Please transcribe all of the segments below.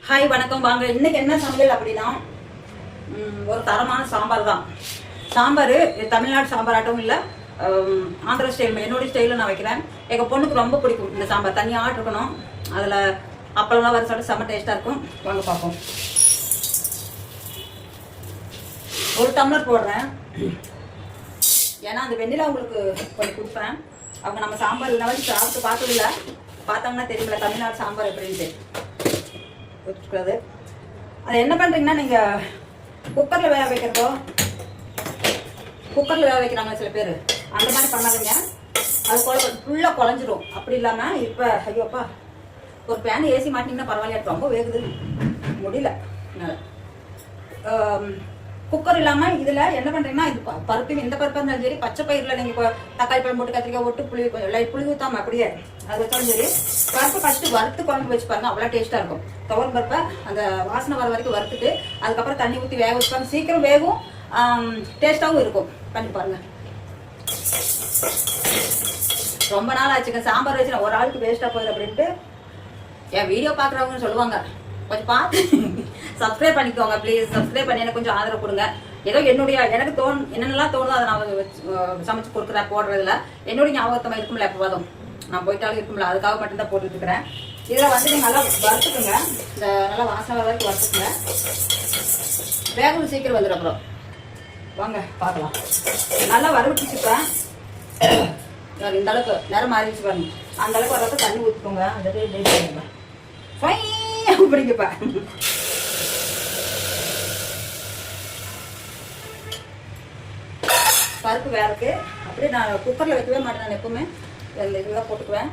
Hi வணக்கம். வாங்க இன்னைக்கு என்ன சமையல் அப்படின்னா ஒரு தரமான சாம்பார் தான். சாம்பார் தமிழ்நாடு சாம்பார் ஆட்டவும் இல்லை, ஆந்திரா ஸ்டைல் என்னோடய ஸ்டைலில் நான் வைக்கிறேன். எங்கள் பொண்ணுக்கு ரொம்ப பிடிக்கும் இந்த சாம்பார். தனியாக இருக்கணும், அதில் அப்பளம்லாம் வர சாப்பிட்டு செம்ம டேஸ்ட்டாக இருக்கும். வாங்க பார்ப்போம். ஒரு டம்ளர் போடுறேன், ஏன்னா அந்த வெண்ணிலா உங்களுக்கு கொஞ்சம் கொடுப்பேன். அவங்க நம்ம சாம்பார் இந்த மாதிரி சாப்பிட்டு பார்த்ததில்ல, பார்த்தாங்கன்னா தெரியல தமிழ்நாடு சாம்பார் எப்படின்ட்டு. வச்சுக்கூடாது. அது என்ன பண்ணுறீங்கன்னா, நீங்கள் குக்கரில் வேக வைக்கிறதோ, குக்கரில் வேக வைக்கிறாங்க சில பேர், அந்த மாதிரி பண்ணாதீங்க. அது ஃபுல்லாக குழஞ்சிரும். அப்படி இல்லாமல் இப்போ ஐயோப்பா ஒரு பேன் ஏசி மாட்டிங்கன்னா பரவாயில்லையா, ரொம்ப வேகுது முடியல. குக்கர் இல்லாமல் இதில் என்ன பண்ணுறீங்கன்னா, இது பருப்பு இந்த பருப்பாக இருந்தாலும் சரி, பச்சை பயிரில் நீங்கள் இப்போ தக்காளி பழம் போட்டு கத்திரிக்காய் போட்டு புளி கொஞ்சம் லைட் புளி ஊற்றாமல் அப்படியே அது வச்சாலும் சரி, பருப்பு ஃபஸ்ட்டு வறுத்து குழம்பு வச்சு பாருங்க, அவ்வளோ டேஸ்ட்டாக இருக்கும். துவரம் பருப்பை அந்த வாசனை வர வரைக்கும் வறுத்துட்டு அதுக்கப்புறம் தண்ணி ஊற்றி வேக வச்சுப்பாங்க, சீக்கிரம் வேகும், டேஸ்ட்டாகவும் இருக்கும். பண்ணி பாருங்கள். ரொம்ப நாள் ஆச்சுங்க சாம்பார் வச்சு, நான் ஒரு ஆளுக்கு வேஸ்ட்டாக போகுது அப்படின்ட்டு என் வீடியோ பார்க்குறவங்கன்னு சொல்லுவாங்க. கொஞ்சம் பார்த்து சப்ஸ்கிரைப் பண்ணிக்கோங்க ப்ளீஸ். சப்ஸ்கிரைப் பண்ணி எனக்கு கொஞ்சம் ஆதரவு கொடுங்க. ஏதோ எனக்கு என்னென்னலாம் தோணுதோ அதை நான் சமைச்சு கொடுக்குறேன். போடுறதுல என்னுடைய ஞாபகத்தமாக இருக்கும்ல, எப்போதும் நான் போயிட்டாலும் இருக்கும்ல, அதுக்காக மட்டும்தான் போட்டுட்டு இருக்கிறேன். இதில் வந்து நீங்கள் நல்லா வறுத்துக்குங்க, இந்த நல்லா வாசனை வரைக்கும் வறுத்துக்குங்க. வேகம் சீக்கிரம் வந்துடும். அப்புறம் வாங்க பார்க்கலாம். நல்லா வறுவடிச்சுப்பேன். இந்த அளவுக்கு நேரம் மாறிடுச்சு பாருங்க. அந்த அளவுக்கு வர்றப்ப தண்ணி ஊற்றிக்கோங்க. அந்த பிடிங்கப்பா. பருப்பு வேற இருக்கு. அப்படியே நான் குக்கரில் வைக்கவே மாட்டேன். நான் எப்பவுமே இந்த இதெல்லாம் போட்டுக்குவேன்.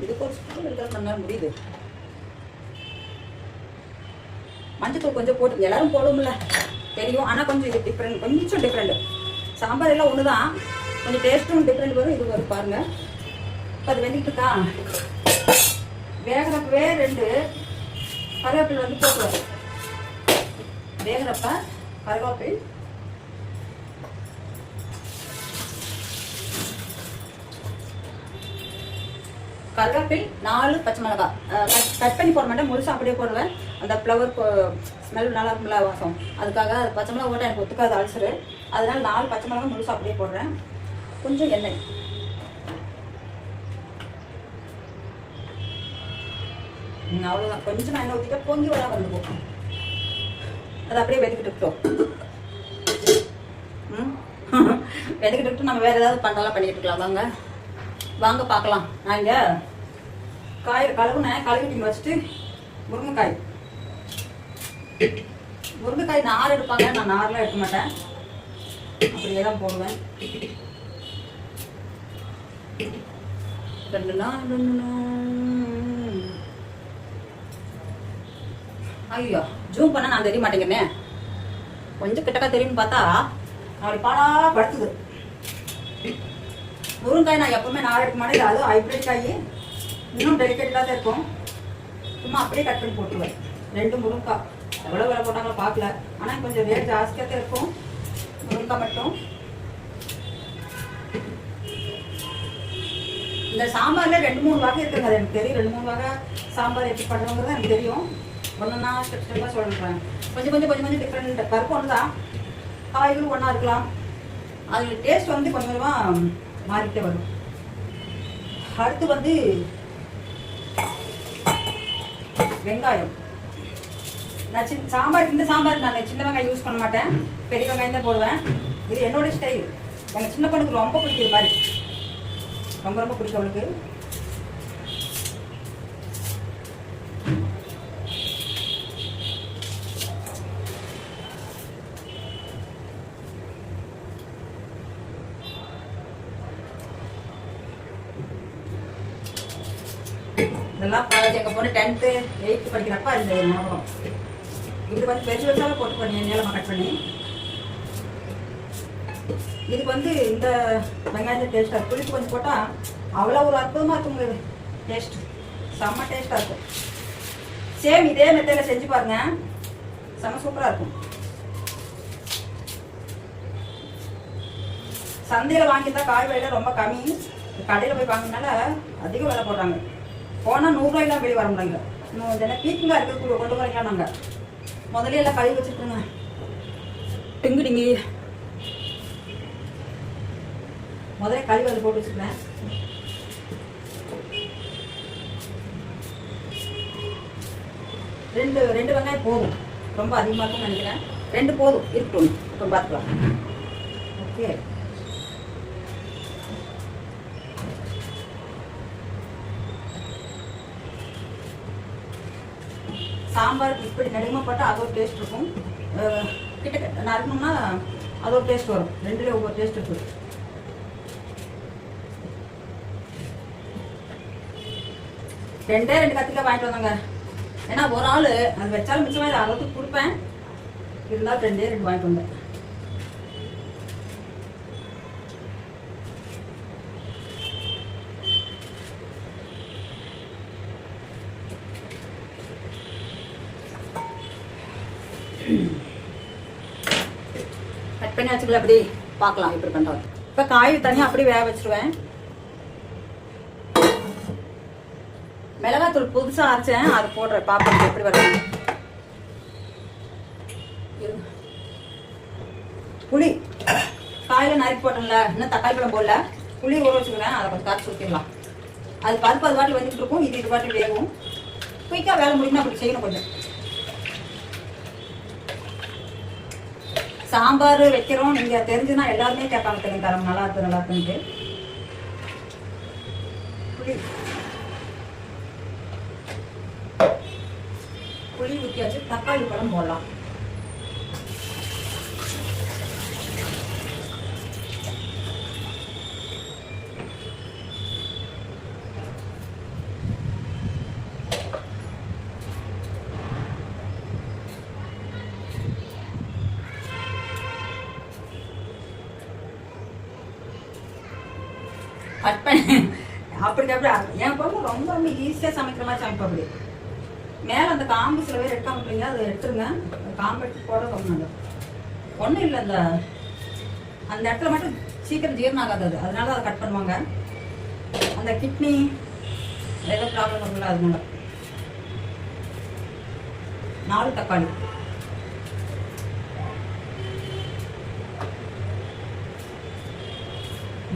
இதுக்கு ஒரு ஸ்பூன் இருக்கிற பண்ண முடியுது. மஞ்சத்தூள் கொஞ்சம் போட்டு எல்லாரும் போடுவோம்ல தெரியும், ஆனால் கொஞ்சம் இது டிஃப்ரெண்ட், கொஞ்சம் டிஃப்ரெண்ட். சாம்பார் எல்லாம் ஒன்று தான், கொஞ்சம் டேஸ்ட்டும் டிஃப்ரெண்ட் வரும். இது வரும் பாருங்க. இப்போ அது வெந்திட்டு இருக்கா, வேகிறப்பவே 2 கருவேப்பிலை வந்து போட்டுருவாரு. வேகிறப்ப கருவேப்பிலை, கருவேப்பிலை 4 பச்சை மிளகாய் கட் பண்ணி போட மாட்டேன், முழுசாக அப்படியே போடுவேன். அந்த ஃப்ளவர் ஸ்மெல் நல்லா இருக்கும்ல, வாசம், அதுக்காக அது பச்சை மிளகா போட்டால் எனக்கு ஒத்துக்காது அல்சரு. அதனால 4 பச்சை மிளகாய் முழுசாக அப்படியே போடுறேன். கொஞ்சம் எண்ணெய், அவ்வளோதான். கொஞ்சம் நான் எண்ணெய் ஊற்றிட்டா பொங்கி வர வந்துப்போம். அதை அப்படியே வெதுக்கிட்டு வெதுக்கிட்டு நம்ம வேறு ஏதாவது பண்ணலாம் பண்ணிக்கிட்டு இருக்கலாம். வாங்க வாங்க பார்க்கலாம். நான் இங்கே கழுவிட்டு வச்சுட்டு முருங்கைக்காய் நார் எடுப்பாங்க, நான் நார்லாம் எடுக்க மாட்டேன், அப்படியே தான் போடுவேன். 2 நாள் ஐயோ ஜூம் பண்ண நான் தெரிய மாட்டேங்கிறேனே. கொஞ்சம் கிட்டக்கா தெரியும்னு பார்த்தா அப்படி பாலா படுத்துது. முருங்காய் நான் எப்பவுமே நார் எடுக்க மாட்டேன். அதுவும் ஹைப்ரிட் காய் இன்னும் டெலிகேட்டாக தான் இருக்கும். சும்மா அப்படியே கட் பண்ணி போட்டுருவேன். 2 முருங்காய் எவ்வளோ விலை போட்டாங்களோ பார்க்கல, ஆனால் கொஞ்சம் ரேட் ஜாஸ்தியாக தான் இருக்கும் முருங்காய் மட்டும். இந்த சாம்பாரில் 2-3 வகை இருக்குங்க, அது எனக்கு தெரியும். 2-3 வகை சாம்பார் எப்படி பண்ணுறவங்கிறது எனக்கு தெரியும். ஒன்றுன்னா ஸ்டெப்பாக சொல்கிறேன். கொஞ்சம் டிஃப்ரெண்ட். பருப்பு ஒன்று தான், காய்களும் ஒன்றா இருக்கலாம். அது டேஸ்ட் வந்து கொஞ்சம் கொஞ்சமாக மாறிக்கிட்டே வரும். அடுத்து வந்து வெங்காயம். நான் சாம்பார், இந்த சாம்பார் நான் சின்ன வெங்காயம் யூஸ் பண்ண மாட்டேன், பெரிய வெங்காயம் தான் போடுவேன். இது என்னோட ஸ்டைல். எங்கள் சின்ன பொண்ணுக்கு ரொம்ப பிடிக்கும், மாதிரி ரொம்ப பிடிக்கும் அவளுக்கு. இதெல்லாம் எங்கள் பொண்ணு 10th 8th படிக்கிறப்ப இந்த ஞாபகம். இது வந்து பெருசாக போட்டு பண்ணி நீளமாக கட் பண்ணி, இதுக்கு வந்து இந்த வெங்காயத்தை டேஸ்ட்டாக இருக்கும். புளிப்பு கொஞ்சம் போட்டால் அவ்வளோ ஒரு அற்புதமாக இருக்குங்க. டேஸ்ட் செம்ம டேஸ்ட்டாக இருக்கும். சேம் இதே மெத்தடில் செஞ்சு பாருங்க, செம்ம சூப்பராக இருக்கும். சந்தையில் வாங்கியிருந்தா காய் விலை ரொம்ப கம்மி, கடையில் போய் வாங்கினால அதிக விலை போடுறாங்க. போனால் 100 ரூபாய்லாம் வெளியே வர முடியல. இன்னும் இதெல்லாம் பீக்கிங்காக இருக்க கொண்டு வரீங்களா நாங்கள் முதல்ல எல்லாம் கழுவி வச்சுருக்குங்க. டிங்குடிங்கி முதல்ல கழுவி அதை போட்டு வச்சுருக்கேன். ரெண்டு வெங்காயம் போதும், ரொம்ப அதிகமாக இருக்கும்னு நினைக்கிறேன். 2 போதும் இருக்கட்டும். இப்போ பார்த்துக்கலாம். ஓகே, சாம்பார் இப்படி நடுமா போட்டால் அது ஒரு டேஸ்ட் இருக்கும். கிட்ட நறுக்கணும்னா அது ஒரு டேஸ்ட் வரும். 2லேயும் ஒவ்வொரு டேஸ்ட் இருக்குது. ரெண்டு கத்திரிக்காய் வாங்கிட்டு வந்தாங்க. ஏன்னா ஒரு ஆள் அது வச்சாலும் மிச்சமாக இதை அளவுக்கு கொடுப்பேன். இருந்தாலும் 2 வாங்கிட்டு வந்தேன். கட் பண்ணி வச்சுக்கல, அப்படி பார்க்கலாம் இப்படி பண்ணுறது. இப்போ காய் தனியாக அப்படி வேக வச்சிருவேன். மிளகாத்தூள் புதுசாக அரைச்சேன், அது போடுறேன். பாப்பா எப்படி வருது. புளி காயில் நறுக்கி போட்டோம்ல, இன்னும் தக்காளி பழம் போடல. புளி ஊற வச்சுக்கிறேன், அதை கொஞ்சம் காய்ச்சி ஊற்றிடலாம். அது பருப்பு அது பாட்டில் வந்துட்டு இருக்கும், இது பாட்டில் வேகும். குயிக்காக வேலை முடியும்னா அப்படி செய்யணும். கொஞ்சம் சாம்பார் வைக்கிறோம், நீங்கள் தெரிஞ்சுன்னா எல்லாருமே கேட்பாங்க தெரியும், தரம் நல்லா இருக்குன்ட்டு. புளி ஊற்றியாச்சு, தக்காளி பழம் போடலாம். கட் பண்ணி அப்படி என் பொண்ணு ரொம்ப ரொம்ப ஈஸியாக சமைக்கிற மாதிரி சமைப்பா. அப்படி மேலே அந்த காம்பு சில பேர் எடுக்காம விட்டுருங்க, அதை எடுத்துருங்க. காம்பு எடுத்து போட ரொம்ப நல்லது. ஒன்றும் இல்லை, அந்த இடத்துல மட்டும் சீக்கிரம் ஜீரணம் ஆகாது அது, அதனால அதை கட் பண்ணுவாங்க. அந்த கிட்னி ஏதோ ப்ராப்ளம் வருங்களா, அதனால. 4 தக்காளி.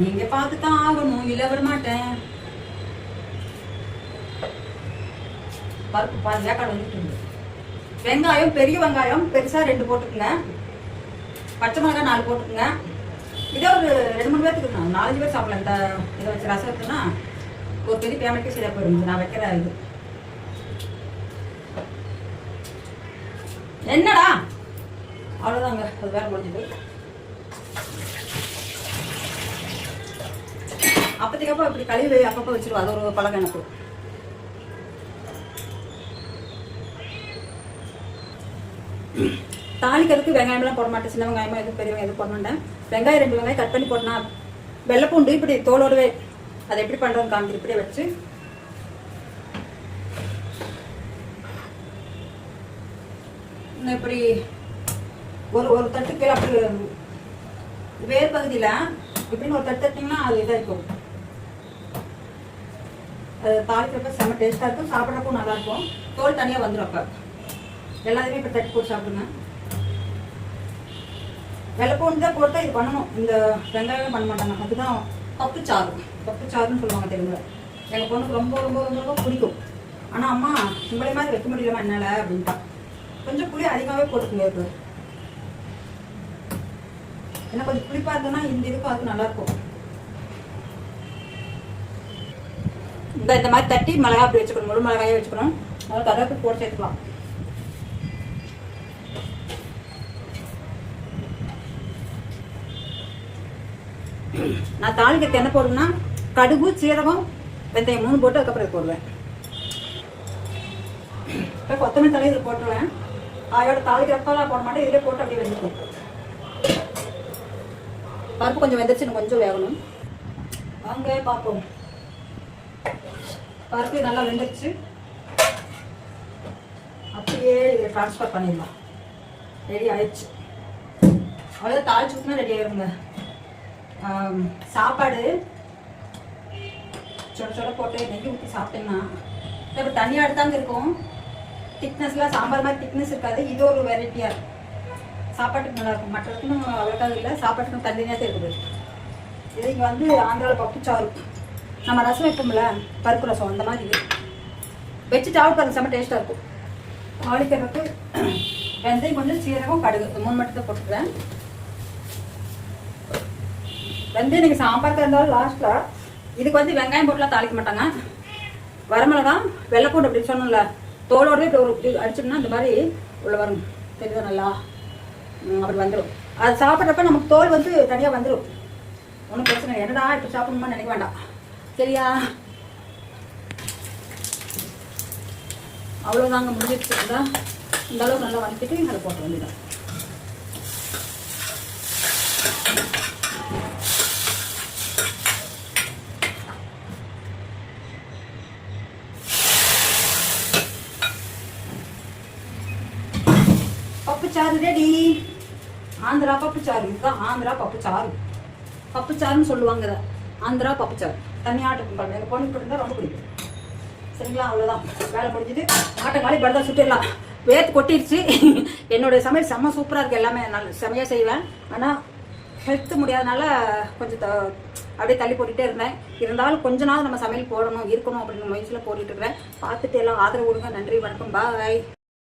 நீங்க பார்த்துதான் ஆகணும், இல்லை வர மாட்டேன். பருப்பு பாதி வேக்காடு வந்துட்டு இருக்கு. வெங்காயம், பெரிய வெங்காயம் பெருசா 2 போட்டுக்குங்க. பச்சை மிளகாய் 4 போட்டுக்குங்க. இதே ஒரு 2-3 பேர்த்துக்கு 4-5 பேர் சாப்பிடலாம். இந்த இதை வச்சு ரசம் இருக்குன்னா ஒரு பெரிய பேமெண்ட்க்கு சரியா போயிடும். நான் வைக்கிற இது என்னடா அவ்வளோதாங்க, அது வேற முடிஞ்சது. அப்போதைக்கப்போ இப்படி கழுவி அப்பப்போ வச்சிருவோம், அது ஒரு பழக்கம் எனக்கு. தாளிக்கிறதுக்கு வெங்காயம்லாம் போட மாட்டேன், சின்ன வெங்காயமா எதுவும் பெரிய வெங்காயம் எதுவும் போட மாட்டேன். வெங்காயம் 2 வெங்காயம் கட் பண்ணி போட்டேன்னா வெள்ளைப்பூண்டு இப்படி தோலோடவே அதை எப்படி பண்ணுறோன்னு காமிச்சு இப்படியே வச்சு இப்படி ஒரு தட்டு கீழே அப்படி வேர் பகுதியில் இப்படின்னு ஒரு தட்டு தட்டிங்கன்னா அது இதாக இருக்கும். அது தாளிக்கிறப்ப செம்ம டேஸ்ட்டாக இருக்கும், சாப்பிட்றப்போ நல்லாயிருக்கும். தோல் தனியாக வந்துடும். அப்போ எல்லாத்தையுமே இப்போ தட்டி போட்டு சாப்பிடுங்க. வெள்ளைப்பூண்டு தான் போட்டு இது பண்ணணும். இந்த வெங்காயம் பண்ண மாட்டாங்க, அதுதான் பப்புச்சாருன்னு சொல்லுவாங்க தெலுங்குல. எங்கள் பொண்ணுக்கு ரொம்ப ரொம்ப ரொம்ப ரொம்ப பிடிக்கும். ஆனால் அம்மா உங்களே மாதிரி வைக்க முடியலமா என்னால் அப்படின்ட்டா. கொஞ்சம் புளி அதிகமாகவே போட்டுக்கோங்க. இருக்கு ஏன்னா கொஞ்சம் புளிப்பாக இருந்ததுன்னா இந்த இதுக்கும் அதுக்கு நல்லாயிருக்கும். இந்த மாதிரி தட்டி மிளகா அப்படி வச்சுக்கணும், முழு மிளகாயே வச்சுக்கணும். அதனால கருவேப்பிலை போட்டு சேர்த்துக்கலாம். நான் தாளிக்கிறதுக்கு என்ன போடுவேன்னா கடுகு, சீரகம், வெந்தயம் 3 போட்டு அதுக்கப்புறம் இது போடுவேன். இப்போ கொத்தமல்லி தலை இதில் போட்டுருவேன். அதோட தாளிக்கிறப்பெல்லாம் போட மாட்டேன், இதிலே போட்டு அப்படியே வெந்துக்கும். பருப்பு கொஞ்சம் வெந்துச்சு, இன்னும் கொஞ்சம் வேகணும். வாங்க பார்ப்போம். பருப்பு நல்லா வெந்துருச்சு, அப்படியே இதில் ட்ரான்ஸ்ஃபர் பண்ணிடலாம். ரெடி ஆயிடுச்சு. அவ்வளோ தாளிச்சு ஊற்றினா ரெடி ஆகிடுங்க. சாப்பாடு சொட சொட போட்டு நெய் ஊற்றி சாப்பிட்டீங்கன்னா இப்போ தனியாக எடுத்தாங்க இருக்கும். திக்னஸ்லாம் சாம்பார் மாதிரி திக்னஸ் இருக்காது. இது ஒரு வெரைட்டியாக இருக்கும். சாப்பாட்டுக்கு நல்லா இருக்கும். மற்றதுக்கும் அவ்வளோக்காக இல்லை, சாப்பாட்டுக்கும் தனியாக தான் இருக்குது. இது இங்கே வந்து ஆந்திராவில் பப்புச்சாறு, நம்ம ரசம் வைப்போம்ல பருப்பு ரசம், அந்த மாதிரி இது வச்சு சாப்பிட்டு பாருங்க, செம்ம டேஸ்ட்டாக இருக்கும். தாளிக்கிறதுக்கு வெந்தயம், கொஞ்சம் சீரகம், கடுகு, 3 மட்டும் தான் போட்டுக்கிறேன். வெந்தயம் நீங்கள் சாம்பாருக்கு இருந்தாலும் லாஸ்ட்டில். இதுக்கு வந்து வெங்காயம் போட்டுலாம் தாளிக்க மாட்டாங்க. வரமிளகா, வெள்ளைப்பூண்டு அப்படி சொன்னோம்ல, தோலோடவே இப்படி ஒரு அடிச்சோம்னா இந்த மாதிரி உள்ள வரும். தெரியுதா நல்லா? அப்படி வந்துடும். அது சாப்பிட்றப்ப நமக்கு தோல் வந்து தனியாக வந்துடும். ஒன்றும் பிரச்சனை இல்லை. என்னடா இப்போ சாப்பிடணுமா நினைக்க வேண்டாம். சரியா? அவ்வளோதாங்க, முடிஞ்சிட்டு இருந்தா இந்த அளவுக்கு நல்லா வதக்கிட்டு அதை போட்டு வந்துடும். பப்புச்சாறு ரெடி. ஆந்திரா பப்புச்சாறு. இதுதான் ஆந்திரா பப்புச்சாறு. பப்புச்சாருன்னு சொல்லுவாங்க இதை. ஆந்திரா பப்புச்சாறு. தனியாட்டம் பாருங்க, எங்கள் பொண்ணு இருந்தால் ரொம்ப பிடிக்கும். சரிங்களா? அவ்வளோதான், வேலை முடிஞ்சுட்டு ஆட்டங்காலி படுதா சுட்டுடலாம். வேர்த்து கொட்டிடுச்சு. என்னுடைய சமையல் செம்ம சூப்பராக இருக்குது. எல்லாமே நல்ல செமையாக செய்வேன். ஆனால் ஹெல்த்து முடியாதனால கொஞ்சம் அப்படியே தள்ளி போட்டுகிட்டே இருந்தேன். இருந்தாலும் கொஞ்ச நாள் நம்ம சமையல் போடணும் இருக்கணும் அப்படின்ற முயற்சியில் போட்டுட்டு இருக்கிறேன். பார்த்துட்டு எல்லாம் ஆதரவு கொடுங்க. நன்றி, வணக்கம், பாய்.